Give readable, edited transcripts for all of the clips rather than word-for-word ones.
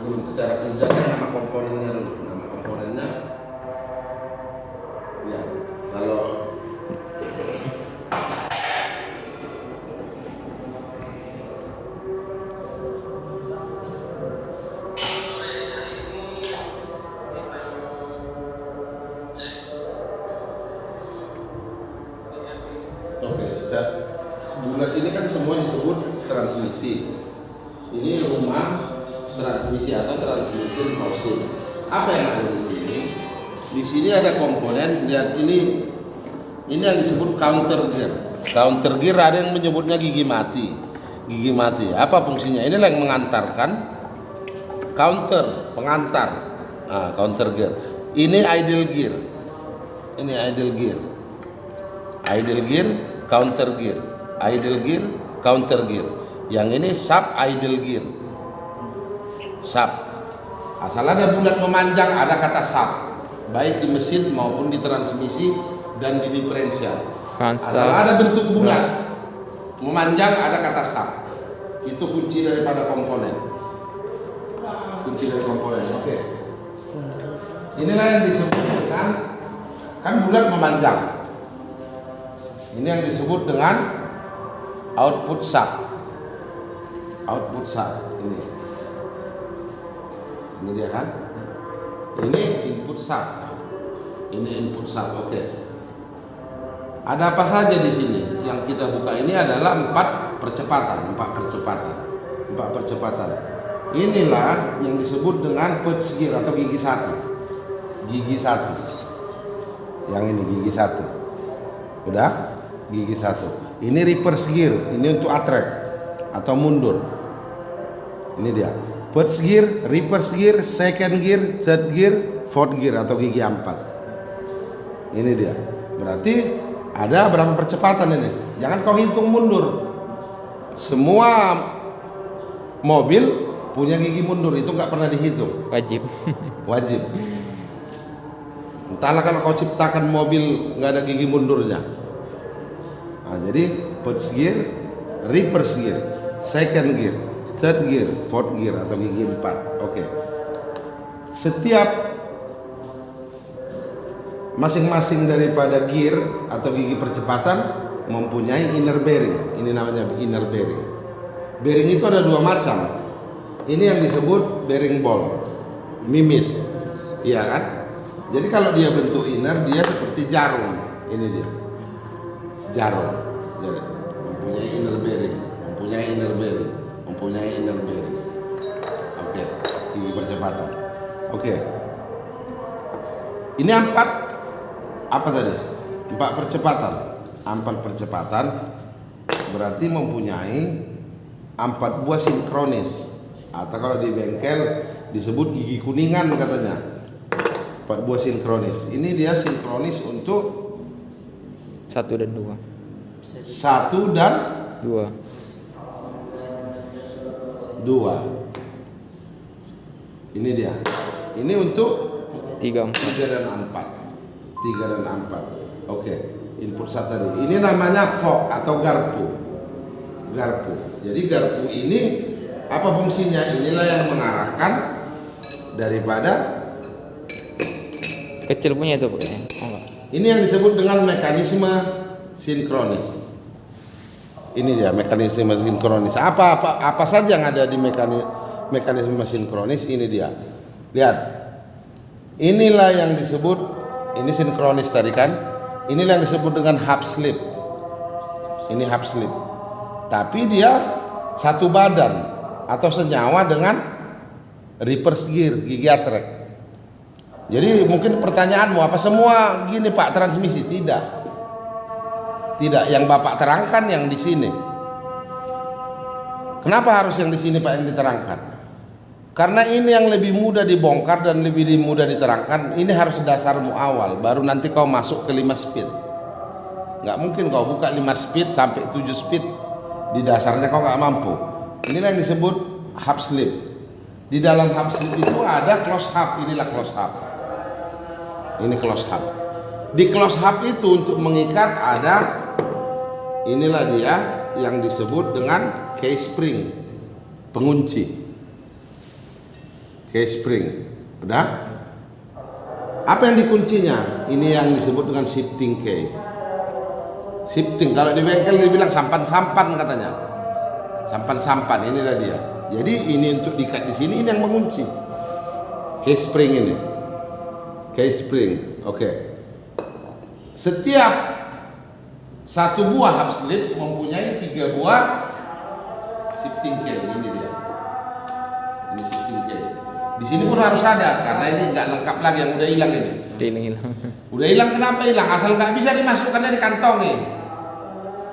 sebelum ke cara kerjanya, nama komponennya dulu. Nama komponennya ya, kalau bulat ini kan semua disebut transmisi. Ini rumah transmisi atau transmission housing. Apa yang ada di sini? Di sini ada komponen. Lihat ini yang disebut counter gear. Counter gear ada yang menyebutnya gigi mati. Gigi mati. Apa fungsinya? Inilah yang mengantarkan pengantar. Counter gear. Ini idle gear. Ini idle gear. Idle gear, counter gear. Idle gear, counter gear. Yang ini sub idle gear. Sub. Asal ada bulat memanjang ada kata sub, baik di mesin maupun di transmisi dan di diferensial. Asal ada bentuk bulat memanjang ada kata sub. Itu kunci daripada komponen. Kunci dari komponen. Oke. Inilah yang disebut dengan kan bulat memanjang. Ini yang disebut dengan output sub. Output sub ini dia kan. Ini input sub. Ini input sub. Oke. Ada apa saja di sini? Yang kita buka ini adalah 4 percepatan. Inilah yang disebut dengan purge gear atau gigi 1. Gigi 1. Yang ini gigi 1. Udah? Gigi 1. Ini reverse gear, ini untuk attract atau mundur. Ini dia. First gear, reverse gear, second gear, third gear, fourth gear atau gigi 4. Ini dia. Berarti ada berapa percepatan ini? Jangan kau hitung mundur. Semua mobil punya gigi mundur, itu nggak pernah dihitung. Wajib. Entahlah kalau kau ciptakan mobil nggak ada gigi mundurnya. Jadi first gear, reverse gear, second gear, third gear, fourth gear atau gigi 4. Oke. Setiap masing-masing daripada gear atau gigi percepatan mempunyai inner bearing. Ini namanya inner bearing. Bearing itu ada 2 macam. Ini yang disebut bearing ball, mimis, iya kan? Jadi kalau dia bentuk inner, dia seperti jarum. Ini dia, jarum. Jadi, mempunyai inner bearing. Oke, gigi percepatan. Oke. Ini 4 apa tadi? 4 percepatan. 4 percepatan berarti mempunyai 4 buah sinkronis. Atau kalau di bengkel disebut gigi kuningan katanya. 4 buah sinkronis. Ini dia sinkronis untuk 1 dan 2. 1 dan 2. Ini dia. Ini untuk 3 dan 4. Oke. Input 1 tadi. Ini namanya fork atau garpu. Jadi garpu ini apa fungsinya? Inilah yang mengarahkan daripada kecil punya itu pokoknya. Ini yang disebut dengan mekanisme sinkronis. Ini dia mekanisme sinkronis. Apa saja yang ada di mekanisme sinkronis? Ini dia. Lihat. Inilah yang disebut, ini sinkronis tadi kan. Inilah yang disebut dengan half slip. Ini half slip. Tapi dia satu badan atau senyawa dengan reverse gear, gigi attract. Jadi mungkin pertanyaanmu, apa semua gini Pak transmisi? Tidak, yang Bapak terangkan yang di sini. Kenapa harus yang di sini Pak yang diterangkan? Karena ini yang lebih mudah dibongkar dan lebih mudah diterangkan. Ini harus dasarmu awal, baru nanti kau masuk ke 5 speed. Nggak mungkin kau buka 5 speed sampai 7 speed, di dasarnya kau nggak mampu. Inilah yang disebut hub slip. Di dalam hub slip itu ada close hub. Inilah close hub. Ini close hub. Di close hub itu untuk mengikat ada, inilah dia yang disebut dengan case spring, pengunci. case spring. Udah? Apa yang dikuncinya? Ini yang disebut dengan shifting key. Shifting, kalau di bengkel dibilang sampan-sampan katanya. Sampan-sampan, inilah dia. Jadi ini untuk diikat di sini, ini yang mengunci. Case spring ini. Case spring. Oke. Setiap satu buah hub slip mempunyai 3 buah shifting key. Ini dia. Ini shifting key. Di sini pun harus ada karena ini nggak lengkap lagi, yang udah hilang ini. Hilang. Udah hilang, kenapa hilang? Asal nggak bisa dimasukkan dari kantongnya.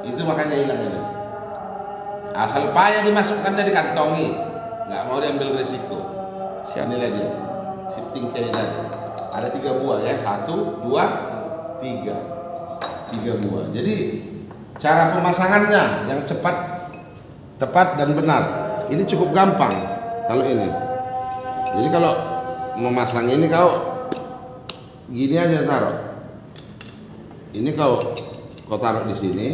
Itu makanya hilang ini. Asal payah dimasukkan dari kantongnya, nggak mau diambil resiko. Inilah dia shifting key tadi. Ada 3 buah ya, 1, 2, 3. 3 buah. Jadi cara pemasangannya yang cepat, tepat dan benar. Ini cukup gampang kalau ini. Jadi kalau memasang ini kau gini aja taruh. Ini kau taruh di sini.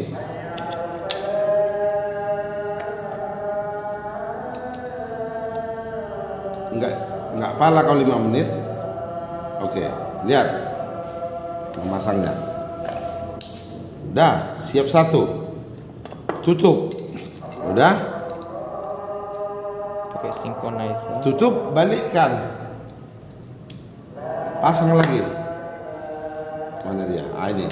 Enggak pala kau 5 menit. Oke, lihat memasangnya. Udah, siap 1. Tutup. Udah? Pakai synchronizer. Tutup, balikkan. Pasang lagi. Mana dia? Ini.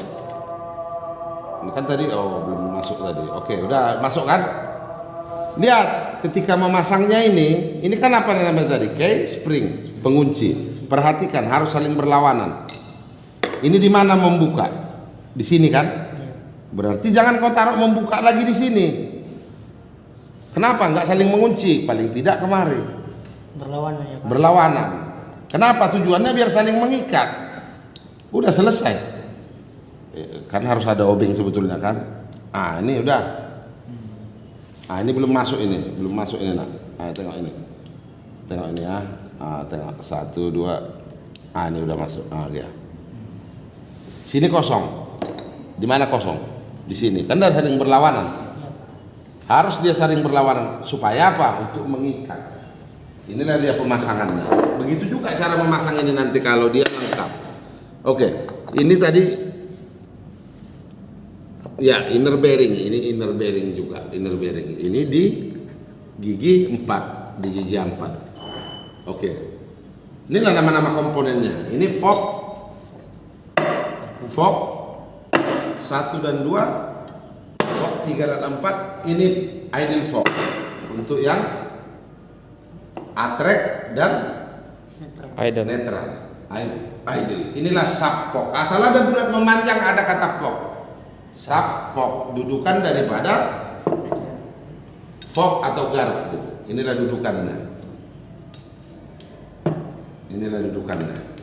Ini kan tadi, belum masuk tadi. Oke, udah masuk kan? Lihat, ketika memasangnya ini kan apa namanya tadi? Key spring, pengunci. Perhatikan, harus saling berlawanan. Ini di mana membuka? Di sini kan? Berarti jangan kau taruh membuka lagi di sini. Kenapa nggak saling mengunci? Paling tidak kemari. Berlawanan ya Pak. Berlawanan. Kenapa? Tujuannya biar saling mengikat. Udah selesai. Kan harus ada obeng sebetulnya kan. Ini udah. Ini belum masuk ini. Belum masuk ini nak. Tengok ini. Tengok ini ya. Tengok 1, 2. Ini udah masuk. Ya. Sini kosong. Di mana kosong? Di sini. Kan udah saling berlawanan. Harus dia saling berlawanan supaya apa? Untuk mengikat. Inilah dia pemasangannya. Begitu juga cara memasang ini nanti kalau dia lengkap. Oke, ini tadi ya inner bearing. Ini inner bearing juga. Inner bearing. Ini di gigi 4, di gigi 4. Oke. Inilah nama-nama komponennya. Ini fork 1 dan 2. Fork 3 dan 4 ini idle fork untuk yang attract dan netral. Idle. Inilah sub fork. Asal ada bulat memanjang ada kata fork. Sub fork, dudukan daripada fork atau garpu. Inilah dudukannya. Inilah dudukannya.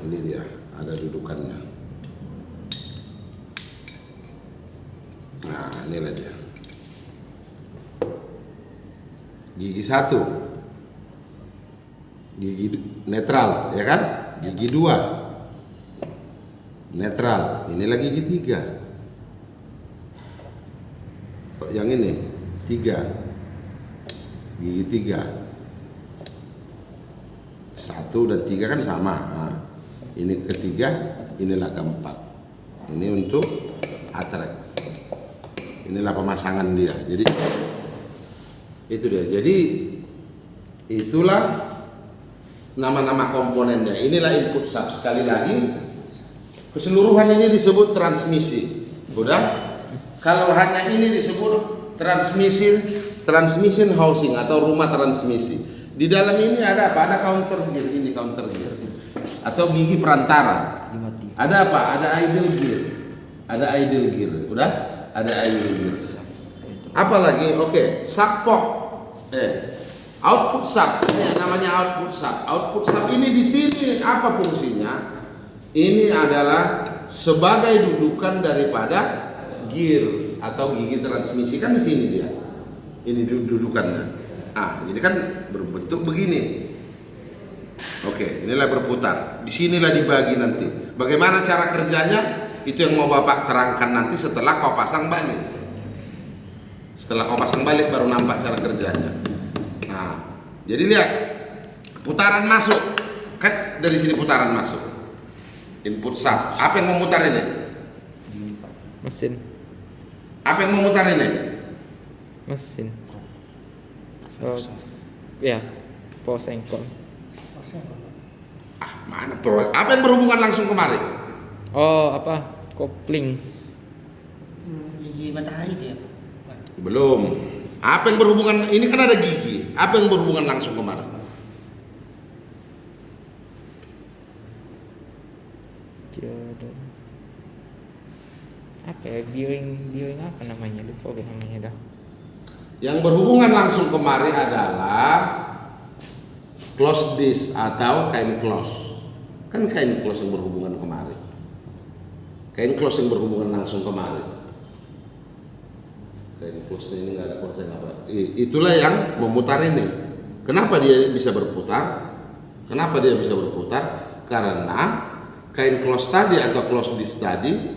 Ini dia, ada dudukannya. Nah, inilah dia. Gigi 1, gigi netral, ya kan? Gigi 2, netral. Inilah gigi 3. Yang ini 3, gigi 3. 1 dan 3 kan sama. Ini ketiga, inilah keempat. Ini untuk attract. Inilah pemasangan dia. Jadi itu dia. Jadi itulah nama-nama komponennya. Inilah input sub. Sekali lagi, keseluruhan ini disebut transmisi. Udah? Kalau hanya ini disebut transmission housing atau rumah transmisi. Di dalam ini ada apa? Ada counter gear. Ini counter gear. Atau gigi perantara. Ada apa? Ada idle gear. Ada idle gear. Udah? Ada idle gear. Apa lagi? Oke, sub fork. Output sub. Ini namanya output sub. Output sub ini di sini apa fungsinya? Ini adalah sebagai dudukan daripada gear atau gigi transmisi, kan di sini dia. Ini dudukannya. Jadi kan berbentuk begini. Oke, inilah berputar. Di sinilah dibagi nanti. Bagaimana cara kerjanya? Itu yang mau Bapak terangkan nanti setelah kau pasang balik. Setelah kau pasang balik baru nampak cara kerjanya. Nah, jadi lihat putaran masuk, kan dari sini putaran masuk. Input sub. Apa yang memutar ini? Mesin. Apa yang memutar ini? Mesin. Oh, ya, posengkol. Ah, mana pro? Apa yang berhubungan langsung kemari? Oh, apa? Kopling. Gigi matahari dia. Belum. Apa yang berhubungan? Ini kan ada gigi. Apa yang berhubungan langsung kemari? Jodoh. Apa ya? Bearing apa namanya? Lupa apa namanya dah. Yang berhubungan langsung kemari adalah close disc atau kain close. Kan kain close yang berhubungan kemari. Kain close yang berhubungan langsung kemari. Kain close ini nggak ada kursen apa. Itulah yang memutar ini. Kenapa dia bisa berputar? Kenapa dia bisa berputar? Karena kain close tadi atau close disc tadi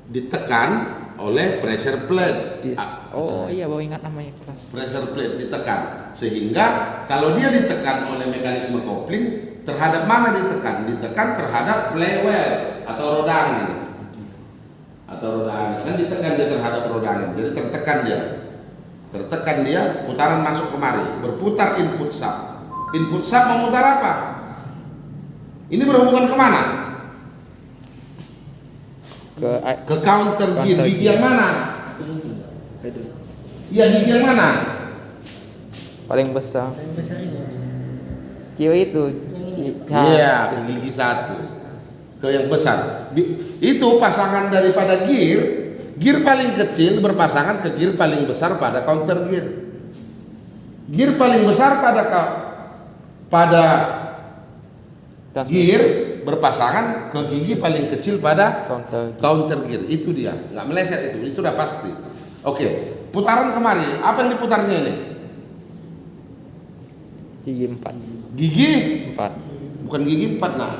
ditekan oleh pressure plate. Oh iya, baru ingat namanya kelas. Pressure plate ditekan, sehingga kalau dia ditekan oleh mekanisme kopling, terhadap mana ditekan? Ditekan terhadap flywheel atau roda angin. Kan ditekan dia terhadap roda angin. Jadi tertekan dia, putaran masuk kemari, berputar input sub. Input sub memutar apa? Ini berhubungan kemana? Ke counter gear. Gigi yang mana? Iya, gigi yang mana? Paling besar. Yang besar ini. Kiri itu. Iya, ke gigi satu. Ke yang besar. Itu pasangan daripada gear. Gear paling kecil berpasangan ke gear paling besar pada counter gear. Gear paling besar pada gear berpasangan ke gigi paling kecil pada counter gear. Itu dia, nggak meleset itu udah pasti. Oke, putaran kemari, apa yang diputarnya ini? Gigi 4. Gigi 4. bukan gigi 4, nah.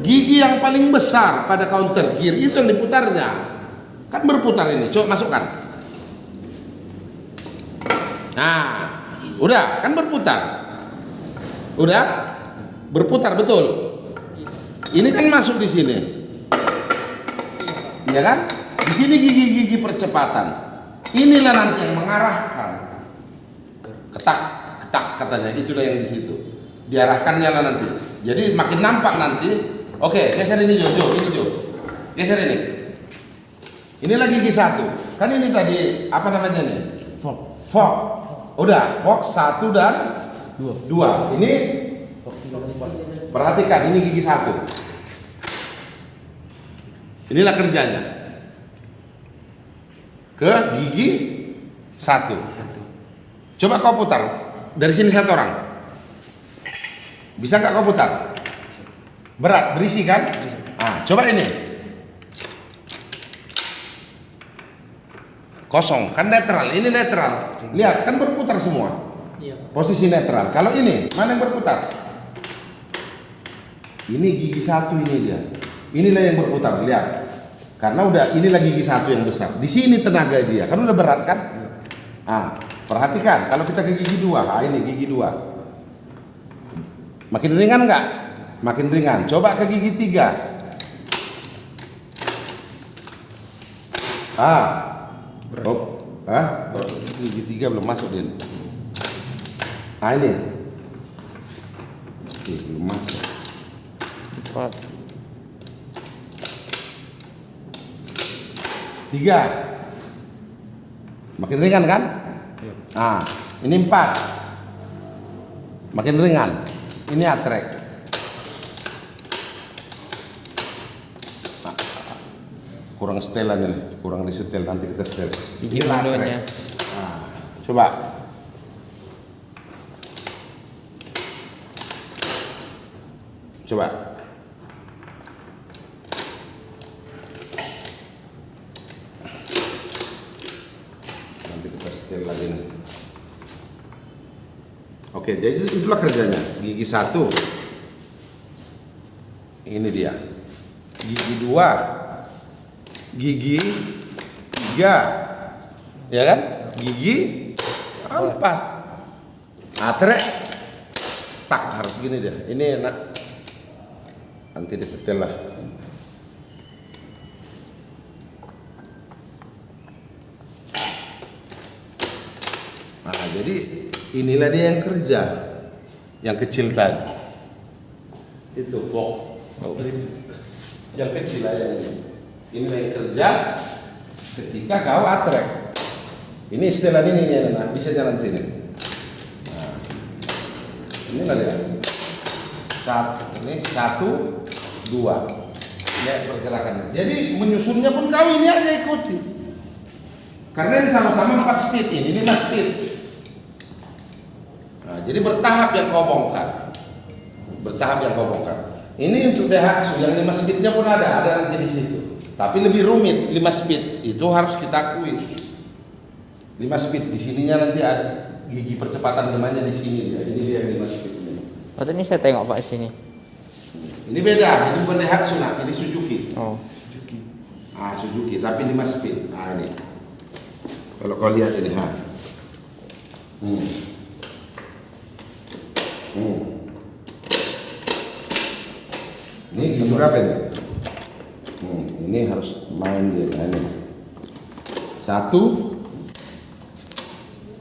Gigi yang paling besar pada counter gear itu yang diputarnya. Kan berputar ini, coba masukkan. Nah, udah kan berputar. Udah berputar betul. Ini kan masuk di sini, ya kan? Di sini gigi-gigi percepatan. Inilah nanti yang mengarahkan. Ketak, ketak katanya. Itulah yang di situ. Diarahkannya lah nanti. Jadi makin nampak nanti. Oke, geser ini Jo, ini Jo. Geser ini. Inilah gigi satu. Kan ini tadi apa namanya nih? Fork. Udah, fork 1 dan 2. Ini perhatikan, ini gigi 1. Inilah kerjanya. Ke gigi 1. Coba kau putar. Dari sini 1 orang. Bisa nggak kau putar? Berat, berisi kan? Nah, coba ini. Kosong, kan netral. Ini netral. Lihat, kan berputar semua. Posisi netral. Kalau ini, mana yang berputar? Ini gigi 1 ini dia. Inilah yang berputar, lihat. Karena udah inilah gigi 1 yang besar. Di sini tenaga dia, kan udah berat kan? Ah, perhatikan kalau kita ke gigi 2, ini gigi 2. Makin ringan nggak? Makin ringan. Coba ke gigi 3. Gigi 3 belum masuk dia. Nah ini. Belum masuk. 4. 3. Makin ringan kan? Nah, ini 4. Makin ringan. Ini atrek. Nah, kurang setelan ini, kurang disetel, nanti kita setel. Gigi mundonya. Nah, coba. Coba. Nanti kita setel lagi nih. Oke, jadi itulah kerjanya. Gigi 1. Ini dia. Gigi 2, gigi 3, ya kan? Gigi 4. Atrek, tak harus gini dia. Ini enak. Nanti disetel lah. Nah, jadi inilah dia yang kerja, yang kecil tadi. Itu box. Yang kecil aja ini. Inilah yang kerja ketika kau atrek. Ini setelan ini nih, nah, bisa jalan ini. Nah, ini lah dia. Ini 1, 2. Ya pergerakannya. Jadi menyusunnya pun kau ini aja ikuti. Karena ini sama-sama 4 speed ini 5 speed. Nah, jadi bertahap yang kau bongkar. Bertahap yang kau bongkar. Ini untuk Daihatsu yang 5 speednya pun ada nanti di situ. Tapi lebih rumit 5 speed itu harus kita akui. 5 speed di sininya nanti ada gigi percepatan lemahnya di sini dia. Ini dia yang 5 speed ini. Oh, ini saya tengok Pak sini. Ini beda, ini bukan Daihatsu nah, ini Suzuki. Oh. Suzuki tapi 5 speed. Nah ini. Kalau kau lihat ini ha. Ini gigi berapa ini? Ini harus main dia. Nah, ini. 1.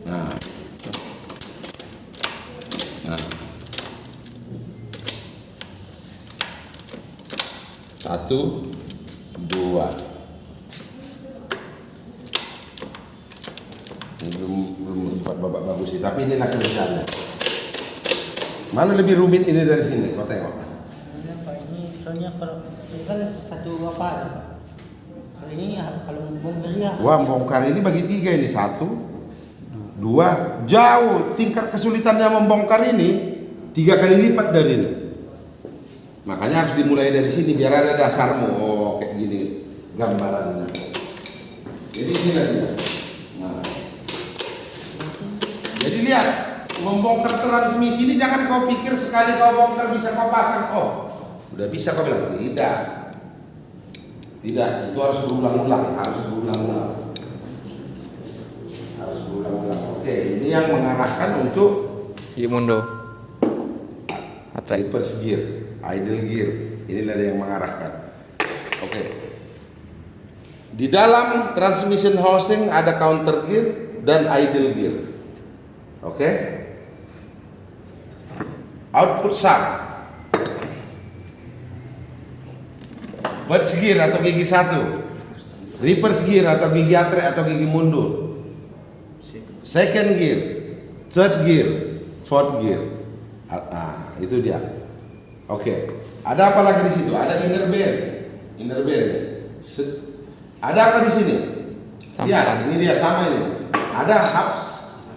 Nah. 1, 2. Belum babak bagus sih, tapi inilah kerjanya. Mana lebih rumit ini dari sini? Kau tengok. Ini soalnya kalau ini kan satu apa ya? Kalau ini kalau bongkar ya. Wah, bongkar ini bagi 3 ini 1, 2. Jauh tingkat kesulitannya membongkar ini 3 kali lipat dari ini. Makanya harus dimulai dari sini biar ada dasarmu. Oh, kayak gini gambarannya. Jadi inilah dia. Nah. Jadi lihat, membongkar transmisi ini jangan kau pikir sekali kau bongkar bisa kau pasang. Oh, udah bisa kau bilang tidak. Tidak, itu harus berulang-ulang, Oke, ini yang mengarahkan untuk Gigi mundo. Atrek. reverse gear, idle gear. Inilah yang mengarahkan. Oke. Di dalam transmission housing ada counter gear dan idle gear. Oke. Output sum. First gear atau gigi 1. Reverse gear atau gigi atrek atau gigi mundur. Second gear, third gear, fourth gear. Itu dia. Oke. Ada apa lagi di situ? Ada inner bearing. Ada apa di sini? Lihat, ini dia sama ini. Ada hubs.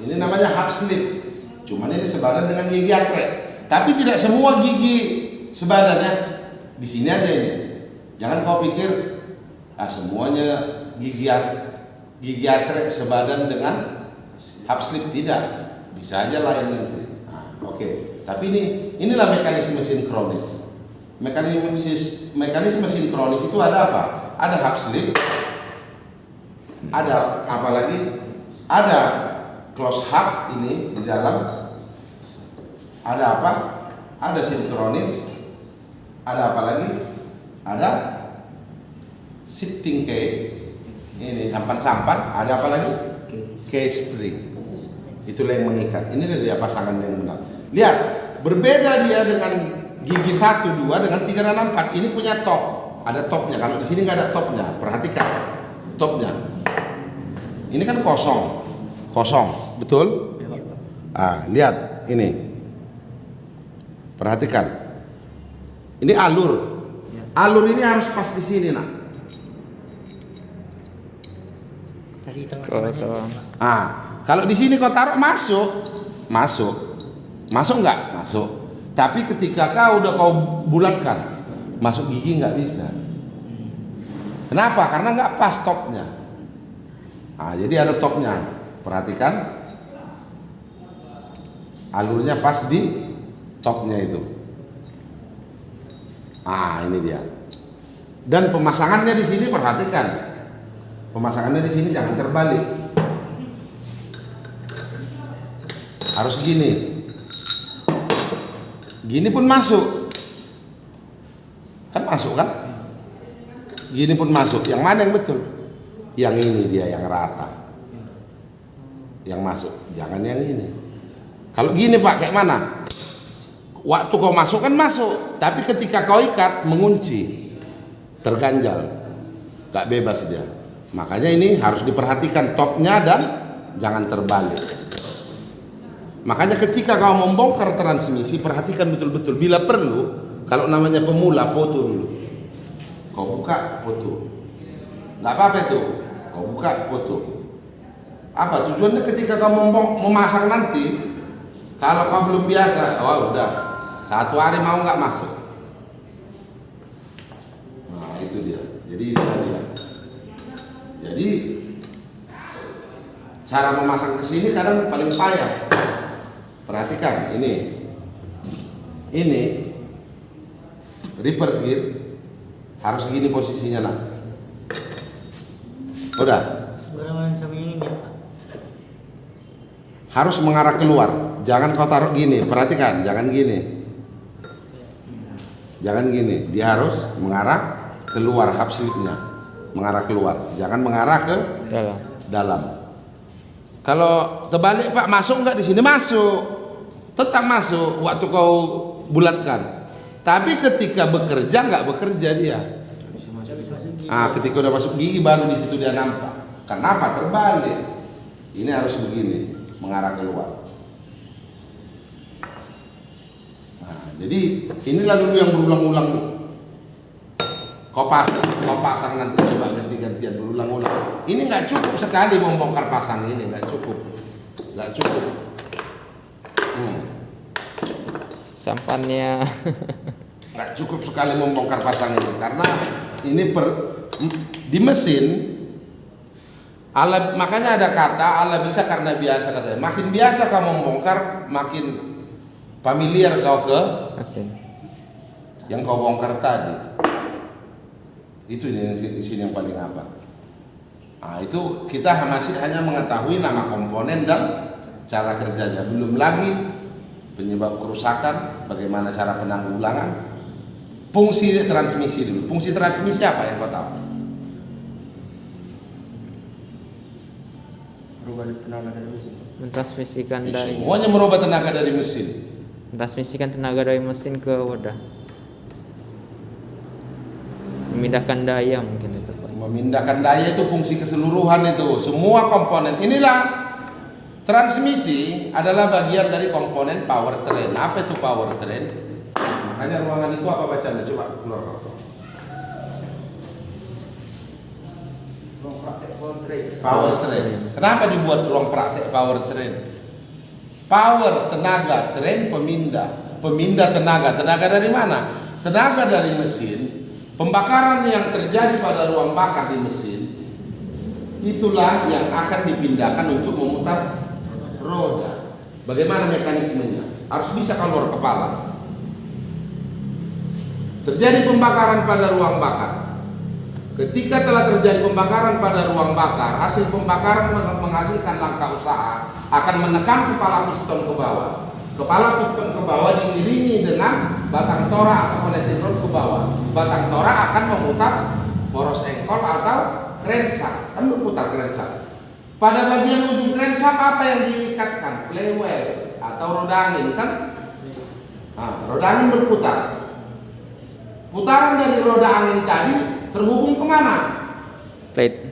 Ini namanya hub slip. Cuman ini sebadan dengan gigi atrek. Tapi tidak semua gigi sebadannya di sini aja ini. Jangan kau pikir semuanya gigi atrek sebadan dengan hub slip, tidak. Bisa aja lain nanti. Oke. Tapi inilah mekanisme sinkronis. Mekanisme sinkronis itu ada apa? Ada hub slip. Ada apa lagi? Ada close hub ini di dalam. Ada apa? Ada sinkronis. Ada apa lagi? Ada shifting key. Ini sampan. Ada apa lagi? Case spring. Itulah yang mengikat. Ini dia pasangan yang benar. Lihat, berbeda dia dengan gigi 1, 2 dengan 3 dan 4. Ini punya top. Ada topnya. Kalau di sini nggak ada topnya. Perhatikan topnya. Ini kan kosong, betul? Lihat ini. Perhatikan. Ini alur. Alur ini harus pas di sini, nak. Kasih tengah-tengahnya. Kalau di sini kau taruh masuk nggak? Masuk. Tapi ketika kau bulatkan, masuk gigi nggak bisa. Kenapa? Karena nggak pas topnya. Jadi ada topnya. Perhatikan, alurnya pas di topnya itu. Ini dia. Dan pemasangannya di sini perhatikan. Pemasangannya di sini jangan terbalik. Harus gini. Gini pun masuk. Kan masuk kan? Gini pun masuk. Yang mana yang betul? Yang ini dia yang rata. Yang masuk. Jangan yang ini. Kalau gini Pak kayak mana? Waktu kau masuk kan masuk, tapi ketika kau ikat mengunci, terganjal, gak bebas dia. Makanya ini harus diperhatikan topnya dan jangan terbalik. Makanya ketika kau membongkar transmisi, perhatikan betul-betul. Bila perlu, kalau namanya pemula, foto dulu. Kau buka, foto. Gak apa-apa itu. Kau buka, foto. Apa tujuannya ketika kau memasang nanti? Kalau kau belum biasa, udah. 1 hari mau nggak masuk. Nah itu dia. Jadi cara memasang ke sini kadang paling payah. Perhatikan ini reverse gear harus gini posisinya nak. Udah. Sebenarnya sama yang ini Pak. Harus mengarah keluar. Jangan kau taruh gini. Perhatikan, jangan gini. Jangan gini, dia harus mengarah keluar hub slipnya, mengarah keluar, jangan mengarah ke dalam. Kalau terbalik Pak, masuk nggak di sini? Masuk, tetap masuk waktu kau bulatkan. Tapi ketika bekerja nggak bekerja dia. Ketika udah masuk gigi baru di situ dia nampak. Kenapa? Terbalik. Ini harus begini, mengarah keluar. Jadi inilah dulu yang berulang-ulang. Kau pasang nanti coba ganti-gantian berulang-ulang. Ini nggak cukup sekali membongkar pasang ini, nggak cukup. Sampannya Nggak cukup sekali membongkar pasang ini karena ini di mesin. Makanya ada kata Allah bisa karena biasa katanya. Makin biasa kau membongkar, makin familiar kau ke mesin yang kau bongkar tadi. Itu ini di sini yang paling apa? Itu kita masih hanya mengetahui nama komponen dan cara kerjanya, belum lagi penyebab kerusakan, bagaimana cara penanggulangan, fungsi transmisi dulu. Fungsi transmisi apa yang kau tahu? Merubah tenaga dari mesin. mentransmisikan dari Semuanya merubah tenaga dari mesin. mentransmisikan tenaga dari mesin ke wadah, memindahkan daya mungkin itu Pak. Memindahkan daya itu fungsi keseluruhan itu. Semua komponen inilah transmisi adalah bagian dari komponen powertrain. Apa itu powertrain? Makanya ruangan itu apa bacanya? Coba keluar kau. Ruang praktek powertrain. Powertrain. Kenapa dibuat ruang praktek powertrain? Power tenaga, train pemindah. Pemindah tenaga. Tenaga dari mana? Tenaga dari mesin. Pembakaran yang terjadi pada ruang bakar di mesin itulah yang akan dipindahkan untuk memutar roda. Bagaimana mekanismenya? Harus bisa keluar kepala. Terjadi pembakaran pada ruang bakar. Ketika telah terjadi pembakaran pada ruang bakar, hasil pembakaran menghasilkan langkah usaha akan menekan kepala piston ke bawah. Kepala piston ke bawah diiringi dengan batang torak atau connecting rod ke bawah. Batang torak akan memutar poros engkol atau crankshaft, kan berputar crankshaft. Pada bagian ujung crankshaft apa yang diikatkan? Flywheel atau roda angin kan? Roda angin berputar. Putaran dari roda angin tadi terhubung kemana? Plate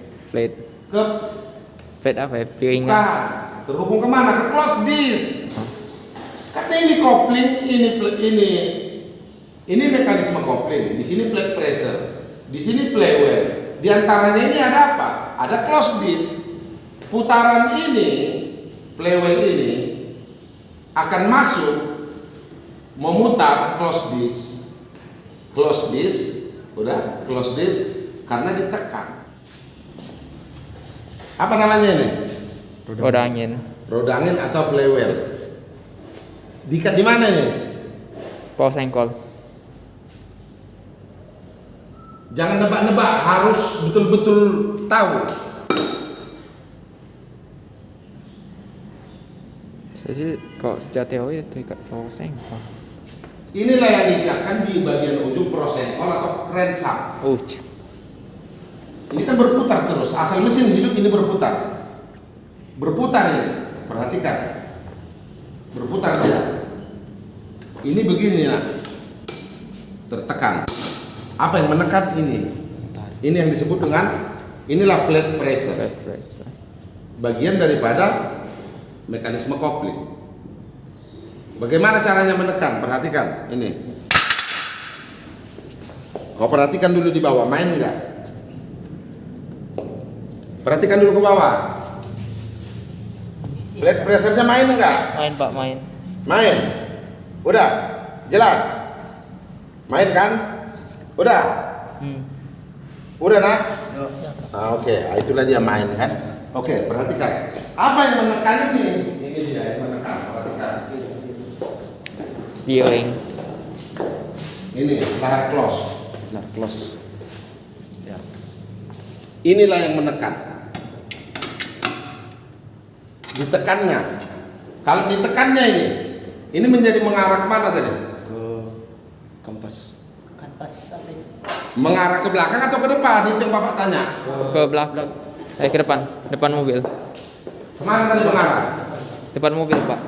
apa ya? Piringan. Bukan. Terhubung kemana? Ke closed disc. Karena ini kopling, ini mekanisme kopling. Di sini plate pressure, di sini flywheel. Di antaranya ini ada apa? Ada closed disc. Putaran ini, flywheel ini akan masuk memutar closed disc. Closed disc, udah closed disc karena ditekan. Apa namanya ini? Roda angin. Roda angin atau flywheel. Diikat di mana ini? Poros engkol. Jangan nebak-nebak, harus betul-betul tahu. Saya sih kalau sejak teori itu ikat prosengkol. Inilah yang diikatkan di bagian ujung prosengkol atau crankshaft. Oh, Ini kan berputar terus, asal mesin hidup ini berputar. Berputar ini, perhatikan. Berputar dia. Ini begini ya. Tertekan. Apa yang menekan ini? Ini yang disebut dengan inilah plate pressure. Bagian daripada mekanisme kopling. Bagaimana caranya menekan? Perhatikan ini. Kau perhatikan dulu di bawah, main enggak? Perhatikan dulu ke bawah. Plate pressure-nya main enggak? Main Pak, main. Main. Udah? Jelas? Main kan? Udah? Udah nak? Oke. Itulah dia main kan? Oke, perhatikan. Apa yang menekan ini? Ini dia yang menekan. Perhatikan. Bearing. Ini lahar close. Nah, close. Ya. Inilah yang menekan. Ditekannya. Kalau ditekannya ini menjadi mengarah kemana tadi? Ke kampas. Kanvas apa itu? Mengarah ke belakang atau ke depan? Itu yang Bapak tanya. Ke belakang. Ke depan mobil. Kemana tadi mengarah? Depan mobil, Pak.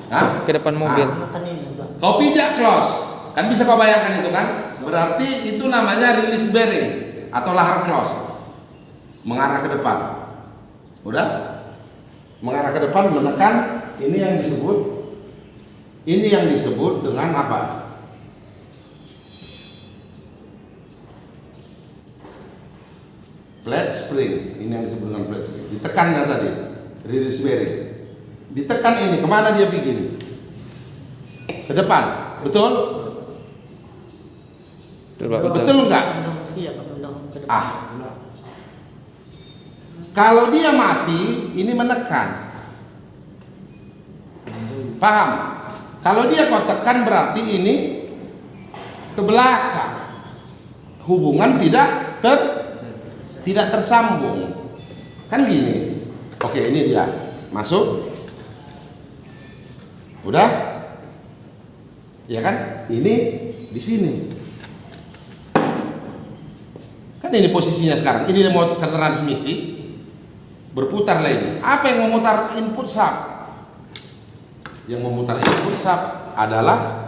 Hah? Ke depan mobil. Makan ini Pak. Kau pijak close. Kan bisa kau bayangkan itu kan? Berarti itu namanya release bearing atau lahar close. Mengarah ke depan. Udah? Mengarah ke depan menekan, ini yang disebut dengan apa? Flat spring. Ini yang disebut dengan flat spring. Ditekannya tadi, release bearing. Ditekan ini, kemana dia pergi? Ke depan, betul? Betul enggak? Iya, Pak, belum. Kalau dia mati, ini menekan. Paham? Kalau dia kau tekan berarti ini ke belakang. Hubungan tidak tersambung. Kan gini. Oke, ini dia. Masuk. Udah? Ya kan? Ini di sini. Kan ini posisinya sekarang. Ini mau ke transmisi. Berputar lagi. Apa yang memutar input shaft? Yang memutar input shaft adalah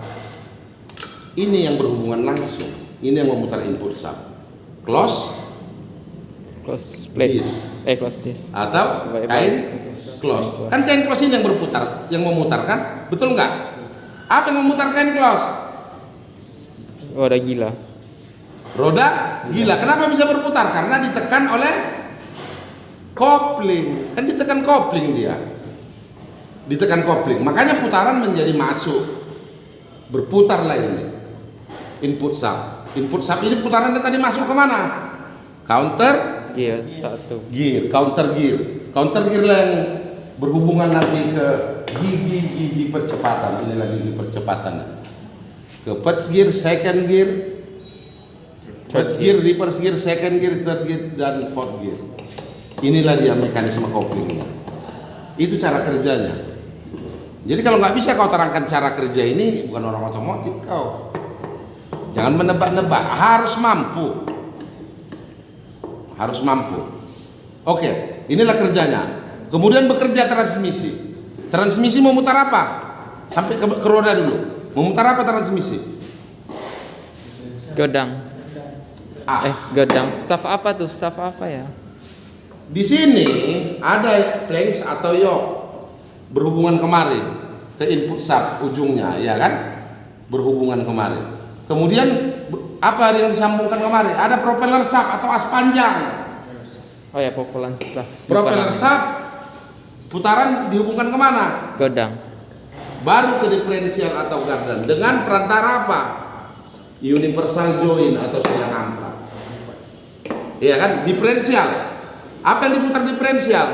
ini yang berhubungan langsung. Ini yang memutar input shaft. Close plate. disc. Close disc. Atau kain close. Kan kain close ini yang berputar, yang memutar kan? Betul nggak? Apa yang memutar kain close? Oh, udah gila. Roda gila. Kenapa bisa berputar? Karena ditekan oleh kopling. Kan ditekan kopling dia. Ditekan kopling. Makanya putaran menjadi masuk. Berputarlah ini. Input shaft. Input shaft ini putarannya tadi masuk kemana? Counter Gear 1. gear, counter gear. Counter gear lah yang berhubungan nanti ke gigi percepatan. Inilah gigi percepatan. Ke first gear, second gear, first gear, reverse gear, second gear, third gear, dan fourth gear. Inilah dia mekanisme koplingnya. Itu cara kerjanya. Jadi kalau nggak bisa kau terangkan cara kerja ini, bukan orang otomotif kau. Jangan menebak-nebak, harus mampu. Harus mampu. Oke, inilah kerjanya. Kemudian bekerja transmisi. Transmisi memutar apa? Sampai ke roda dulu. Memutar apa transmisi? Godang. Godang. Shaft apa tuh? Shaft apa ya? Di sini ada planks atau yoke berhubungan kemari ke input shaft ujungnya, ya kan? Berhubungan kemari. Kemudian apa yang disambungkan kemari? Ada propeller shaft atau as panjang. Oh ya, propeller shaft. Propeller shaft putaran dihubungkan kemana? Godang. Baru ke diferensial atau gardan dengan perantara apa? Universal joint atau silang ampat. Iya kan? Diferensial. Apa yang diputar diferensial?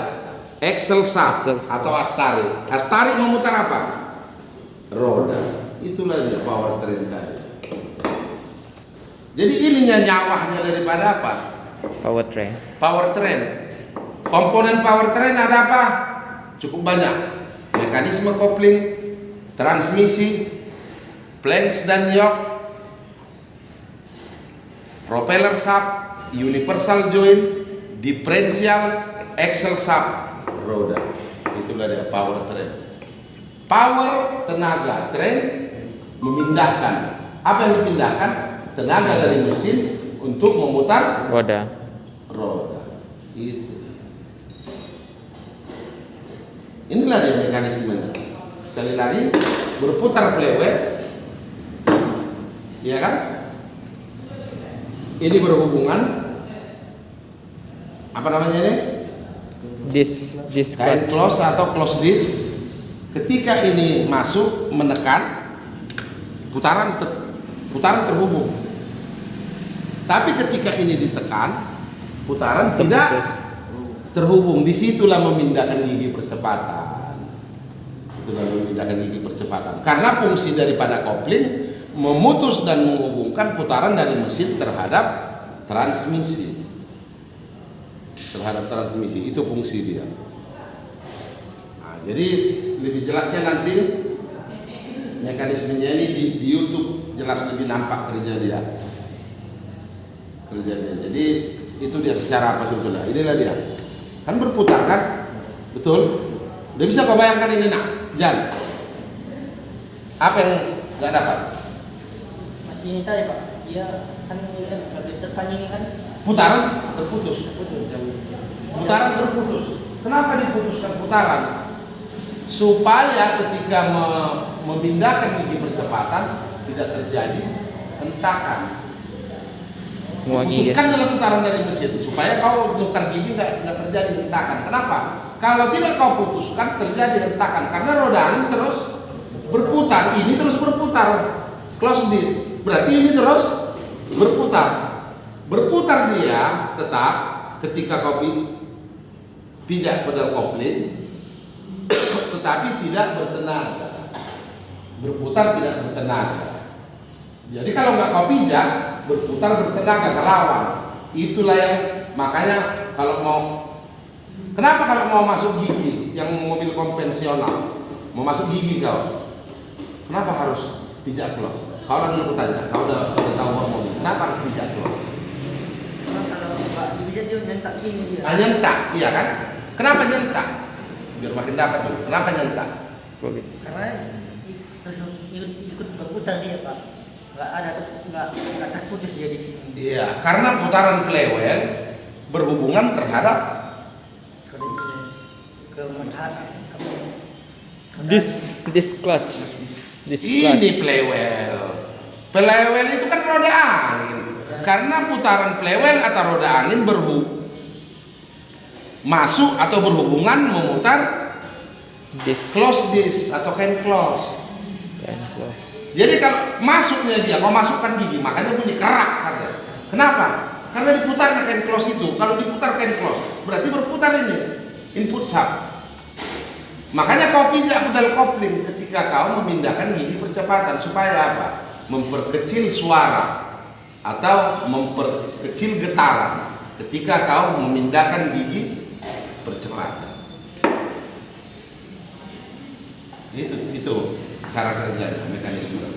Axle shaft atau astarik. Astarik memutar apa? Roda. Itulah dia power train tadi. Jadi ininya nyawanya daripada apa? Powertrain. Powertrain. Komponen powertrain ada apa? Cukup banyak. Mekanisme kopling, transmisi, flange dan yoke, propeller shaft, universal joint, differential, axle shaft, roda. Itulah dia powertrain. Power, tenaga, train memindahkan. Apa yang dipindahkan? Tenaga dari mesin untuk memutar Roda. roda. Itu. Inilah dia mekanismenya. Sekali lagi berputar flywheel, ya kan? Ini berhubungan apa namanya ini? Disc Kain clutch. close atau close disc. Ketika ini masuk menekan, putaran terhubung. Tapi ketika ini ditekan, putaran tidak Terputus. terhubung. Disitulah memindahkan gigi percepatan. Itulah memindahkan gigi percepatan. Karena fungsi daripada kopling memutus dan menghubungkan putaran dari mesin terhadap transmisi. Itu fungsi dia. Nah, jadi lebih jelasnya nanti mekanismenya ini di YouTube jelas lebih nampak kerja dia. Jadi itu dia secara apa sebetulnya. Inilah dia. Kan berputar kan? Betul? Udah bisa kau bayangkan ini nak? Jan. Apa yang nggak dapat? Masih ini tadi Pak, dia kan ini kan habis tekan ini kan Putaran terputus. putus. Putaran terputus. Kenapa diputuskan putaran? Supaya ketika memindahkan gigi percepatan tidak terjadi hentakan. Semua gigi. Putuskan dalam putaran dari mesin supaya kau nukar gigi nggak terjadi hentakan. Kenapa? Kalau tidak kau putuskan terjadi hentakan karena roda angin terus berputar. Ini terus berputar. Close disc. Berarti ini terus berputar. Berputar dia tetap ketika kau pijak pedal kopling, tetapi tidak bertenaga. Berputar tidak bertenaga. Jadi kalau nggak kau pijak, berputar bertenaga kelawan. Itulah yang makanya kenapa kalau mau masuk gigi yang mobil konvensional, mau masuk gigi kau, kenapa harus pijak klok? Kau orang dulu tanya, kau udah tahu bawa mobil, kenapa harus pijak klok? Karena kalau Pak dipijat dia nyentak gini dia. Nyentak, iya kan? Kenapa nyentak? Biar makin dapat dulu. Kenapa nyentak? Karena terus ikut berputar dia Pak. Nggak terputus dia di sini. Iya, karena putaran flywheel berhubungan terhadap Ke Disc clutch. Disc ini clutch. flywheel. Flywheel itu kan roda angin. Karena putaran flywheel atau roda angin masuk atau berhubungan memutar Disc. close disc atau hand close. Jadi kalau masuknya dia, kau masukkan gigi, makanya bunyi kerak kan? Kenapa? Karena diputarnya hand close itu. Kalau diputar hand close, berarti berputar ini input shaft. Makanya kau pijak pedal kopling ketika kau memindahkan gigi percepatan supaya apa? Memperkecil suara atau memperkecil getaran ketika kau memindahkan gigi percepatan. Itu cara kerjanya, mekanisme.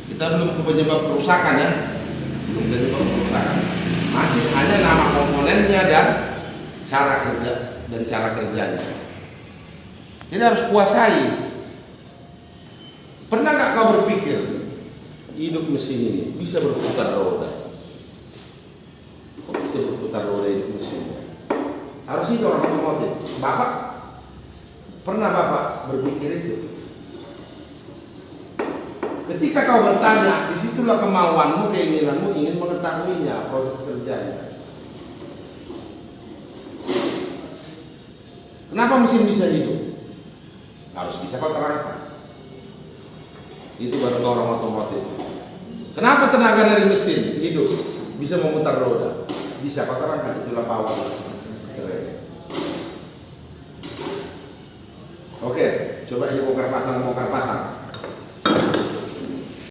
Kita belum ke penyebab kerusakan ya, belum penyebab kerusakan. Masih hanya nama komponennya dan cara kerjanya. Jadi harus kuasai. Pernah nggak kau berpikir hidup mesin ini bisa berputar roda? Kok bisa berputar roda hidup mesin? Harus itu orang otomotif. Pernah Bapak berpikir itu? Ketika kau bertanya, disitulah kemauanmu, keinginanmu ingin mengetahuinya, proses kerjanya. Kenapa mesin bisa hidup? Harus bisa kau terangkan. Itu baru kau orang otomotif. Kenapa tenaga dari mesin hidup bisa memutar roda? Bisa kau terangkan, itulah power.